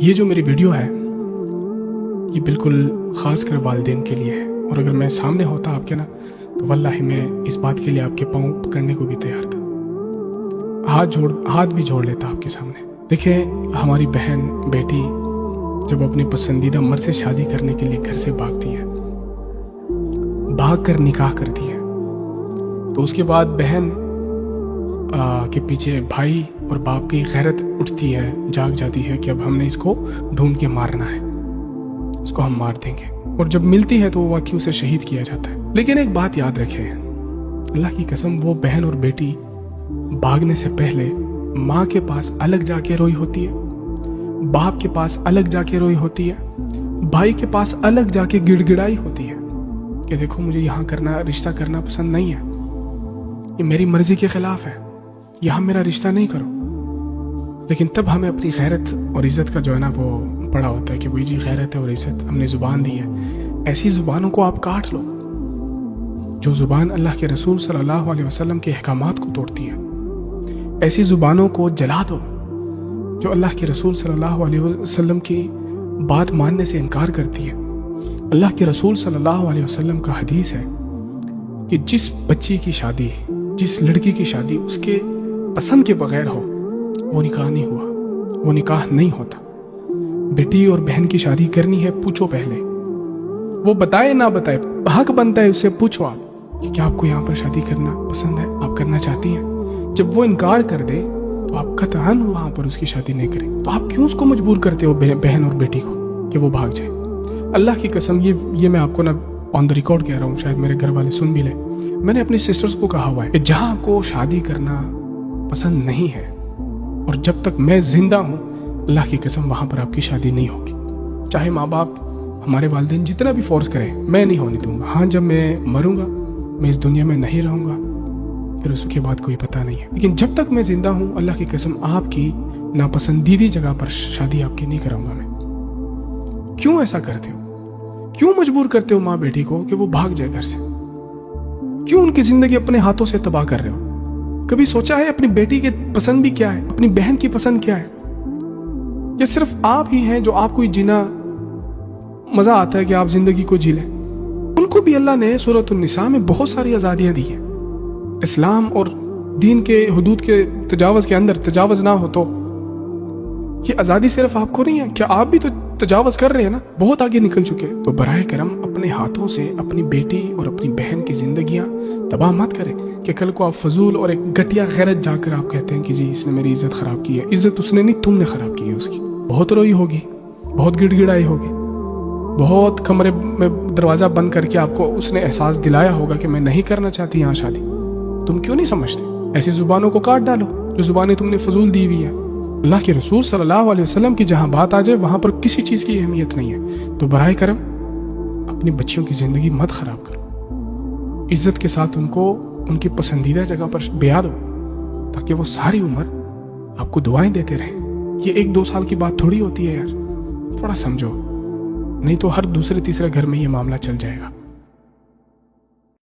یہ جو میری ویڈیو ہے یہ بالکل خاص کر والدین کے لیے ہے، اور اگر میں سامنے ہوتا آپ کے نا تو واللہ میں اس بات کے لیے آپ کے پاؤں پکڑنے کو بھی تیار تھا، ہاتھ بھی جوڑ لیتا آپ کے سامنے۔ دیکھیں، ہماری بہن بیٹی جب اپنی پسندیدہ مرد سے شادی کرنے کے لیے گھر سے بھاگتی ہے، بھاگ کر نکاح کرتی ہے، تو اس کے بعد بہن کے پیچھے بھائی اور باپ کی غیرت اٹھتی ہے، جاگ جاتی ہے کہ اب ہم نے اس کو ڈھونڈ کے مارنا ہے، اس کو ہم مار دیں گے، اور جب ملتی ہے تو وہ واقعی اسے شہید کیا جاتا ہے۔ لیکن ایک بات یاد رکھیں، اللہ کی قسم، وہ بہن اور بیٹی بھاگنے سے پہلے ماں کے پاس الگ جا کے روئی ہوتی ہے، باپ کے پاس الگ جا کے روئی ہوتی ہے، بھائی کے پاس الگ جا کے گڑ گڑائی ہوتی ہے کہ دیکھو مجھے یہاں رشتہ کرنا پسند نہیں ہے، یہ میری مرضی کے خلاف ہے، یہاں میرا رشتہ نہیں کرو۔ لیکن تب ہمیں اپنی غیرت اور عزت کا جو ہے نا وہ پڑا ہوتا ہے کہ وہی جی غیرت ہے اور عزت، ہم نے زبان دی ہے، ایسی زبانوں کو آپ کاٹ لو جو زبان اللہ کے رسول صلی اللہ علیہ وسلم کے احکامات کو توڑتی ہے، ایسی زبانوں کو جلا دو جو اللہ کے رسول صلی اللہ علیہ وسلم کی بات ماننے سے انکار کرتی ہے۔ اللہ کے رسول صلی اللہ علیہ وسلم کا حدیث ہے کہ جس بچی کی شادی، جس لڑکی کی شادی اس کے پسند کے بغیر ہو وہ نکاح نہیں ہوا، وہ نکاح نہیں ہوتا۔ بیٹی اور بہن کی شادی کرنی ہے، پوچھو پہلے، وہ بتائے نہ بتائے، حق بنتا ہے اس سے پوچھو آپ کہ کیا آپ کو یہاں پر شادی کرنا پسند ہے، آپ کرنا چاہتی ہیں۔ جب وہ انکار کر دے تو آپ قطعاً وہاں پر اس کی شادی نہیں کریں، تو آپ کیوں اس کو مجبور کرتے ہو بہن اور بیٹی کو کہ وہ بھاگ جائے؟ اللہ کی قسم، یہ میں آپ کو نا آن دا ریکارڈ کہہ رہا ہوں، شاید میرے گھر والے سن بھی لیں، میں نے اپنی سسٹرز کو کہا ہوا ہے کہ جہاں آپ کو شادی کرنا پسند نہیں ہے اور جب تک میں زندہ ہوں اللہ کی قسم وہاں پر آپ کی شادی نہیں ہوگی، چاہے ماں باپ ہمارے والدین جتنا بھی فورس کریں، میں نہیں ہونے دوں گا۔ ہاں، جب میں مروں گا، میں اس دنیا میں نہیں رہوں گا، پھر اس کے بعد کوئی پتہ نہیں ہے، لیکن جب تک میں زندہ ہوں اللہ کی قسم آپ کی ناپسندیدی جگہ پر شادی آپ کی نہیں کراؤں گا میں۔ کیوں ایسا کرتے ہو؟ کیوں مجبور کرتے ہو ماں بیٹی کو کہ وہ بھاگ جائے گھر سے؟ کیوں ان کی زندگی اپنے ہاتھوں سے تباہ کر رہے ہو؟ کبھی سوچا ہے اپنی بیٹی کی پسند بھی کیا ہے، اپنی بہن کی پسند کیا ہے؟ یا صرف آپ ہی ہیں جو آپ کو جینا مزہ آتا ہے کہ آپ زندگی کو جی لیں؟ ان کو بھی اللہ نے سورۃ النساء میں بہت ساری آزادیاں دی ہیں۔ اسلام اور دین کے حدود کے تجاوز کے اندر تجاوز نہ ہو تو یہ آزادی صرف آپ کو نہیں ہے، کیا آپ بھی تو تجاوز کر رہے ہیں نا، بہت آگے نکل چکے۔ تو براہ کرم اپنے ہاتھوں سے اپنی بیٹی اور اپنی بہن کی زندگیاں تباہ مت کریں کہ کل کو آپ فضول اور ایک گھٹیا غیرت جا کر آپ کہتے ہیں کہ جی اس نے میری عزت خراب کی ہے۔ عزت اس نے نہیں، تم نے خراب کی ہے اس کی۔ بہت روئی ہوگی، بہت گڑ گڑائی ہوگی، بہت کمرے میں دروازہ بند کر کے آپ کو اس نے احساس دلایا ہوگا کہ میں نہیں کرنا چاہتی یہاں شادی۔ تم کیوں نہیں سمجھتے؟ ایسی زبانوں کو کاٹ ڈالو جو زبانیں تم نے فضول دی ہوئی ہے۔ اللہ کے رسول صلی اللہ علیہ وسلم کی جہاں بات آ جائے وہاں پر کسی چیز کی اہمیت نہیں ہے۔ تو براہ کرم اپنی بچیوں کی زندگی مت خراب کرو، عزت کے ساتھ ان کو ان کی پسندیدہ جگہ پر بیاہ دو تاکہ وہ ساری عمر آپ کو دعائیں دیتے رہیں۔ یہ 1-2 سال کی بات تھوڑی ہوتی ہے یار، تھوڑا سمجھو، نہیں تو ہر دوسرے تیسرے گھر میں یہ معاملہ چل جائے گا۔